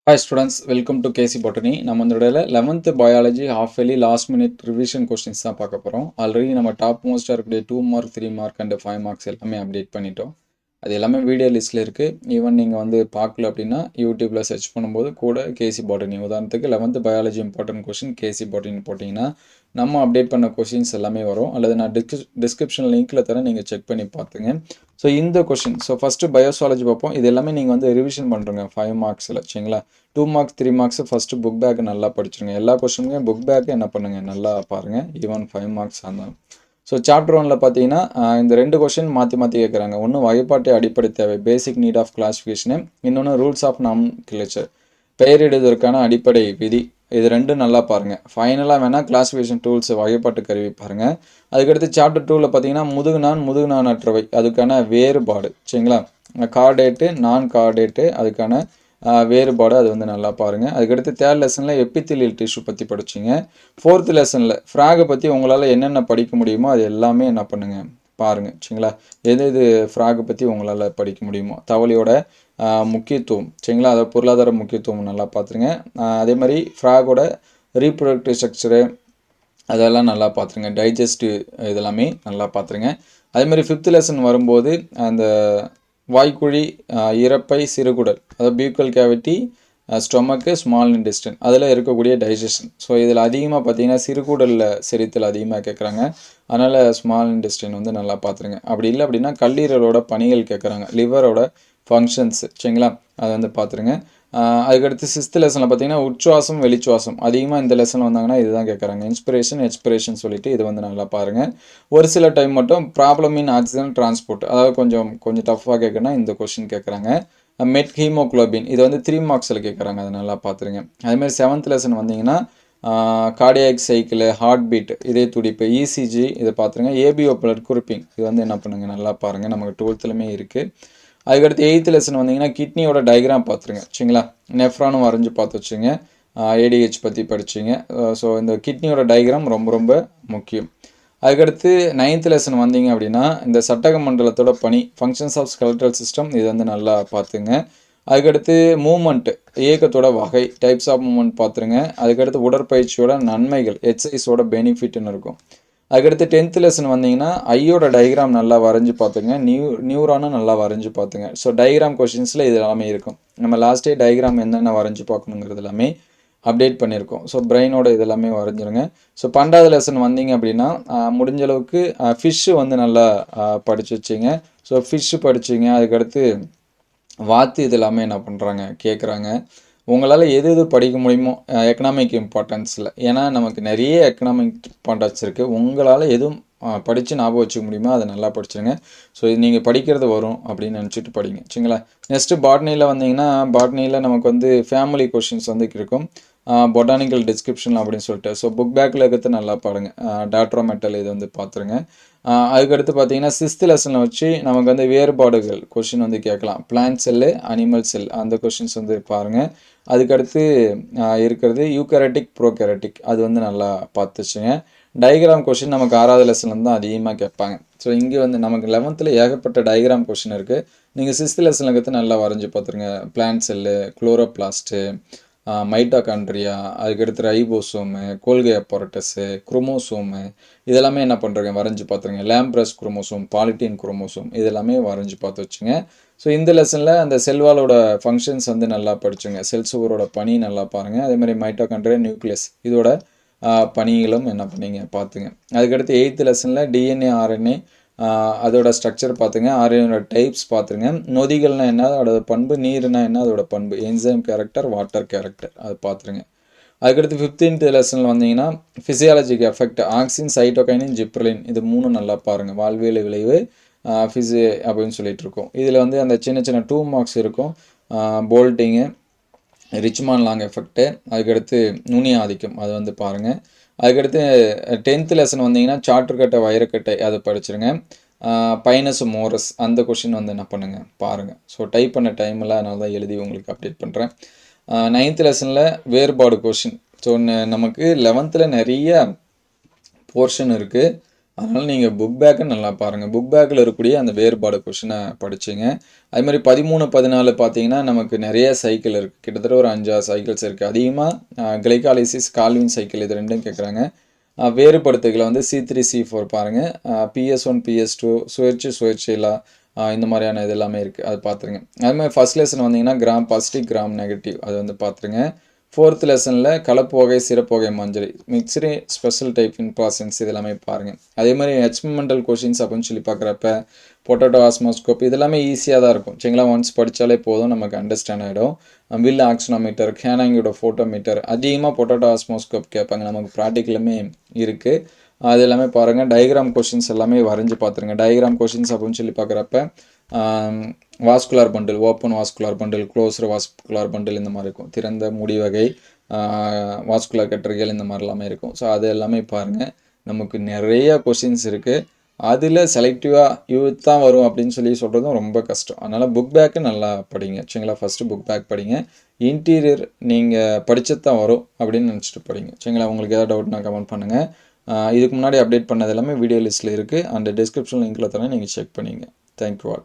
Hi students, welcome to KC Botany. நம்ம இந்த தடவை 11th biology half yearly last minute revision questions தான் பார்க்க போகிறோம். ஆல்ரெடி நம்ம டாப் மோஸ்ட்டாக இருக்கக்கூடிய 2 மார்க் 3 மார்க் அண்ட் 5 மார்க்ஸ் எல்லாமே அப்டேட் பண்ணிட்டோம். அது எல்லாமே வீடியோ லிஸ்ட்டில் இருக்குது. ஈவன் நீங்கள் வந்து பார்க்கல அப்படின்னா யூடியூப்பில் சர்ச் பண்ணும்போது கூட கேசி பாட்டனி உதாரணத்துக்கு 11th பயாலஜி இம்பார்ட்டன்ட் கொஷின் கேசி பாட்டனி போட்டிங்கன்னா நம்ம அப்டேட் பண்ண கொஷின்ஸ் எல்லாமே வரும். அல்லது நான் டிஸ்கிரிப்ஷன் லிங்க்கில் தரேன், நீங்கள் செக் பண்ணி பார்த்துங்க. ஸோ இந்த கொஷின் ஃபஸ்ட்டு பயோசாலஜி பார்ப்போம். இது எல்லாமே நீங்கள் வந்து ரிவிஷன் பண்ணுறங்க 5 மார்க்ஸில் சரிங்களா. 2 marks 3 marks first book back நல்லா படிச்சிருங்க. எல்லா கொஷினுமே புக் பேக்கு என்ன பண்ணுங்கள் நல்லா பாருங்கள். ஈவன் 5 மார்க்ஸ் இருந்தாலும். ஸோ சாப்டர் 1ல் பார்த்தீங்கன்னா இந்த 2 கொஷின் மாற்றி மாற்றி கேட்குறாங்க. ஒன்று வகைப்பாட்டு அடிப்படை தேவை பேசிக் நீட் ஆஃப் கிளாஸிஃபிகேஷனு, இன்னொன்று ரூல்ஸ் ஆஃப் நாமென்கிளேச்சர் பெயரிடுவதற்கான அடிப்படை விதி. இது ரெண்டும் நல்லா பாருங்கள். ஃபைனலாக வேணால் கிளாஸிஃபிகேஷன் டூல்ஸ் வகைப்பாட்டு கருவி பாருங்கள். அதுக்கடுத்து சாப்டர் 2ல் பார்த்தீங்கன்னா முதுகுநானற்றவை அதுக்கான வேறுபாடு சரிங்களா. கார்டேட்டு நான் கார்டேட்டு அதுக்கான வேறுபாடு அது வந்து நல்லா பாருங்கள். அதுக்கடுத்து தேர்ட் லெசனில் எபித்திலியல் டிஷ்யூ பற்றி படிச்சிங்க. 4th லெசனில் ஃப்ராகை பற்றி உங்களால் என்னென்ன படிக்க முடியுமோ அது எல்லாமே என்ன பண்ணுங்கள் பாருங்கள் சரிங்களா. எது ஃப்ராகை பற்றி உங்களால் படிக்க முடியுமோ தவளையோட முக்கியத்துவம் சரிங்களா, அதை பொருளாதார முக்கியத்துவம் நல்லா பார்த்துருங்க. அதே மாதிரி ஃப்ராகோட ரீப்ரொடக்டிவ் ஸ்ட்ரக்சரு அதெல்லாம் நல்லா பார்த்துருங்க. டைஜஸ்டிவ் இதெல்லாமே நல்லா பார்த்துருங்க. அதேமாதிரி 5th லெசன் வரும்போது அந்த வாய்க்குழி, இரைப்பை, சிறுகுடல் அதாவது பியூக்கல் கேவிட்டி, ஸ்டொமக்கு, ஸ்மால் இன்டெஸ்டைன் அதில் இருக்கக்கூடிய டைஜஷன். ஸோ இதில் அதிகமாக பார்த்தீங்கன்னா சிறுகுடலில் செரித்தல் அதிகமாக கேட்குறாங்க. அதனால் ஸ்மால் இன்டெஸ்டைன் வந்து நல்லா பார்த்துருங்க. அப்படி இல்லை அப்படின்னா கல்லீரலோட பணிகள் கேட்குறாங்க, லிவரோட ஃபங்க்ஷன்ஸ் சரிங்களா, அதை வந்து பார்த்துருங்க. அதுக்கடுத்து 6th லெசனில் பார்த்தீங்கன்னா உச்சுவாசம் வெளிச்சுவாசம் அதிகமாக இந்த லெசனில் வந்தாங்கன்னா இதுதான் கேட்குறாங்க. இன்ஸ்பிரேஷன் எக்ஸ்பிரேஷன் சொல்லிட்டு இது வந்து நல்லா பாருங்கள். ஒரு சில டைம் மட்டும் ப்ராப்ளம் இன் ஆக்சிஜன் டிரான்ஸ்போர்ட் அதாவது கொஞ்சம் டஃப்பாக கேட்குறேன்னா இந்த கொஷின் கேட்குறாங்க. மெட் ஹீமோக்ளோபின் இது வந்து 3 மார்க்ஸில் கேட்குறாங்க, அதை நல்லா பார்த்துருங்க. அதேமாதிரி 7th லெசன் வந்தீங்கன்னா கார்டியாக் சைக்கிள், ஹார்ட் பீட், இதே துடிப்பு, இசிஜி இதை பார்த்துருங்க. ஏபிஓ பிளட் குரூப்பிங் இது வந்து என்ன பண்ணுங்கள் நல்லா பாருங்கள், நமக்கு 12th இருக்குது. அதுக்கடுத்து 8th லெசன் வந்தீங்கன்னா கிட்னியோட டயக்ராம் பார்த்துருங்க சரிங்களா. நெஃப்ரானும் வரைஞ்சி பார்த்து வச்சுங்க. ஏடிஹெச் பற்றி படிச்சிங்க. ஸோ இந்த கிட்னியோட டயக்ராம் ரொம்ப ரொம்ப முக்கியம். அதுக்கடுத்து 9th லெசன் வந்தீங்க அப்படின்னா இந்த சட்டக மண்டலத்தோட பணி ஃபங்க்ஷன்ஸ் ஆஃப் ஸ்கெலட்டல் சிஸ்டம் இது வந்து நல்லா பார்த்துங்க. அதுக்கடுத்து மூமெண்ட் இயக்கத்தோட வகை டைப்ஸ் ஆஃப் மூமெண்ட் பார்த்துருங்க. அதுக்கடுத்து உடற்பயிற்சியோட நன்மைகள் எக்ஸசைஸோட பெனிஃபிட்னு இருக்கும். அதுக்கடுத்து 10th லெசன் வந்தீங்கன்னா ஐயோட டயக்ராம் நல்லா வரைஞ்சி பார்த்துங்க. நியூரானும் நல்லா வரைஞ்சி பார்த்துங்க. ஸோ டயக்ராம் கொஷின்ஸில் இது எல்லாமே இருக்கும். நம்ம லாஸ்ட்டே டயக்ராம் என்னென்ன வரைஞ்சி பார்க்கணுங்கிறது எல்லாமே அப்டேட் பண்ணியிருக்கோம். ஸோ பிரெயினோட இதெல்லாமே வரைஞ்சிருங்க. ஸோ 12th லெசன் வந்தீங்க அப்படின்னா முடிஞ்ச அளவுக்கு ஃபிஷ்ஷு வந்து நல்லா படித்து வச்சிங்க. ஸோ ஃபிஷ்ஷு படிச்சிங்க. அதுக்கடுத்து வாத்து இது எல்லாமே என்ன பண்ணுறாங்க கேட்குறாங்க. உங்களால் எது படிக்க முடியுமோ எக்கனாமிக் இம்பார்ட்டன்ஸில், ஏன்னா நமக்கு நிறைய எக்கனாமிக் இம்பார்ட்டன்ஸ் இருக்குது. உங்களால் எதுவும் படித்து ஞாபகம் வச்சுக்க முடியுமோ அதை நல்லா படிச்சுருங்க. ஸோ இது நீங்கள் படிக்கிறது வரும் அப்படின்னு நினச்சிட்டு படிங்க சரிங்களா. நெக்ஸ்ட்டு பாட்னியில் வந்தீங்கன்னா பாட்னியில் நமக்கு வந்து ஃபேமிலி கொஷின்ஸ் வந்து இருக்கும். பொட்டானிக்கல் டிஸ்கிரிப்ஷன் அப்படின்னு சொல்லிட்டு ஸோ புக் பேக்கில் இருக்கிறது நல்லா பாருங்க. டாட்ரோமெட்டல் இது வந்து பார்த்துருங்க. அதுக்கடுத்து பார்த்தீங்கன்னா 6th லெசனில் வச்சு நமக்கு வந்து வேறுபாடுகள் கொஷின் வந்து கேட்கலாம். பிளான்ட் செல்லு, அனிமல் செல் அந்த கொஷின்ஸ் வந்து பாருங்கள். அதுக்கடுத்து இருக்கிறது யூகரட்டிக் ப்ரோகரட்டிக் அது வந்து நல்லா பார்த்து வச்சுங்க. டயக்ராம் கொஷின் நமக்கு 6வது லெசன்லேருந்து தான் அதிகமாக கேட்பாங்க. ஸோ இங்கே வந்து நமக்கு 11th ஏகப்பட்ட டயக்ராம் கொஷின் இருக்குது. நீங்கள் 6th லெசனில் இருக்கிறது நல்லா வரைஞ்சி பார்த்துருங்க. பிளான்ட் செல்லு, குளோரோபிளாஸ்ட்டு, மைட்டோகாண்ட்ரியா, அதுக்கடுத்து ரைபோசோமு, கோல்கி அப்பரட்டஸு, குரோமோசோமு இதெல்லாமே என்ன பண்ணுறங்க வரைஞ்சி பார்த்துருங்க. லேம்ப்ரஸ் குரோமோசோம், பாலிட்டின் குரோமோசோம் இதெல்லாமே வரைஞ்சி பார்த்து வச்சுங்க. ஸோ இந்த லெசனில் அந்த செல்வாலோட ஃபங்க்ஷன்ஸ் வந்து நல்லா படிச்சுங்க. செல் சுவரோட பணி நல்லா பாருங்கள். அதேமாதிரி மைட்டோகாண்ட்ரியா, நியூக்ளியஸ் இதோட பணிகளும் என்ன பண்ணீங்க பார்த்துங்க. அதுக்கடுத்து 8th லெசனில் டிஎன்ஏ, ஆர்என்ஏ அதோட ஸ்ட்ரக்சர் பார்த்துங்க. ஆர்என்ஏ டைப்ஸ் பார்த்துருங்க. நொதிகள்னால் என்ன அதோட பண்பு, நீர்னா என்ன அதோட பண்பு, என்சைம் கேரக்டர், வாட்டர் கேரக்டர் அது பார்த்துருங்க. அதுக்கடுத்து 15th லெசனில் வந்தீங்கன்னா ஃபிசியாலஜிக் எஃபெக்ட் ஆக்சின், சைட்டோகைனின், ஜிப்ரலின் இது 3 நல்லா பாருங்கள். வாழ்வியல் விளைவு ஃபிசி அப்படின்னு சொல்லிட்டு இருக்கோம். இதில் வந்து அந்த சின்ன சின்ன 2 மார்க்ஸ் இருக்கும். போல்ட்டிங்கு, ரிச்மான் லாங் எஃபெக்ட்டு, அதுக்கடுத்து நுனி ஆதிக்கம் அது வந்து பாருங்கள். அதுக்கடுத்து 10th லெசன் வந்தீங்கன்னா சாற்றுக்கட்டை, வைரக்கட்டை அதை படிச்சிருங்க. பைனஸ் மோரஸ் அந்த கொஷின் வந்து என்ன பண்ணுங்கள் பாருங்கள். ஸோ டைப் பண்ண டைமில் அதனால தான் எழுதி உங்களுக்கு அப்டேட் பண்ணுறேன். 9th லெசனில் வேறுபாடு கொஷின். ஸோ நமக்கு 11th நிறைய போர்ஷன் இருக்குது. அதனால் நீங்கள் புக் பேக்கை நல்லா பாருங்கள். புக் பேக்கில் இருக்கக்கூடிய அந்த வேறுபாடு கொஷினை படிச்சுங்க. அது மாதிரி 13, 14 பார்த்தீங்கன்னா நமக்கு நிறைய சைக்கிள் இருக்குது. கிட்டத்தட்ட ஒரு 5, 6 சைக்கிள்ஸ் இருக்குது. அதிகமாக கிளைகாலிசிஸ், கால்வின் சைக்கிள் இது ரெண்டும் கேட்குறாங்க. வேறுபடுத்துகளை வந்து C3, C4 பாருங்கள். PS1, PS2 சுழற்சியில்லா இந்த மாதிரியான இது எல்லாமே இருக்குது. அது பார்த்துருங்க. அது மாதிரி ஃபஸ்ட் லெசன் வந்தீங்கன்னா கிராம் பாசிட்டிவ், கிராம் நெகட்டிவ் அது வந்து பார்த்துருங்க. 4th லெசனில் கலப்பு வகை, சிறப்பு வகை மஞ்சள், மிக்சடு, ஸ்பெஷல் டைப் இன்பாசன்ஸ் இது எல்லாமே பாருங்கள். அதே மாதிரி எக்ஸ்பெரிமெண்டல் கொஷின்ஸ் அப்படின்னு சொல்லி பார்க்குறப்ப பொட்டேட்டோ ஆஸ்மோஸ்கோப் இது எல்லாமே ஈஸியாக தான் இருக்கும். சரிங்களா, ஒன்ஸ் படித்தாலே போதும், நமக்கு அண்டர்ஸ்டாண்ட் ஆகிடும். வில் ஆக்சனோமீட்டர், கேனாங்கியோட ஃபோட்டோமீட்டர், அதிகமாக பொட்டேட்டோ ஆஸ்மோஸ்கோப் கேட்பாங்க. நமக்கு ப்ராக்டிக்கலுமே இருக்குது. அது எல்லாமே பாருங்கள். டயக்ராம் கொஷின்ஸ் எல்லாமே வரைஞ்சி பார்த்துருங்க. டயக்ராம் கொஷின்ஸ் அப்படின்னு சொல்லி பார்க்குறப்ப vascular bundle, open vascular bundle, closed vascular bundle இந்த மாதிரி இருக்கும். திறந்த மூடி வகை வாஸ்குலார் கட்டுரைகள் இந்த மாதிரி எல்லாமே இருக்கும். ஸோ அது எல்லாமே பாருங்கள். நமக்கு நிறைய கொஷின்ஸ் இருக்குது. அதில் செலக்டிவாக இது தான் வரும் அப்படின்னு சொல்லி சொல்கிறதும் ரொம்ப கஷ்டம். அதனால் புக் பேக்கு நல்லா படிங்க. சரிங்களா, ஃபஸ்ட்டு புக் பேக் படிங்க. இன்டீரியர் நீங்கள் படித்தது தான் வரும் அப்படின்னு நினச்சிட்டு படிங்க. சரிங்களா, உங்களுக்கு ஏதாவது டவுட்னா கமெண்ட் பண்ணுங்கள். இதுக்கு முன்னாடி அப்டேட் பண்ணது எல்லாமே வீடியோ லிஸ்ட்டில் இருக்குது. அந்த டிஸ்கிரிப்ஷன் லிங்க்கில் தரேன், நீங்கள் செக் பண்ணிங்க. Thank you all.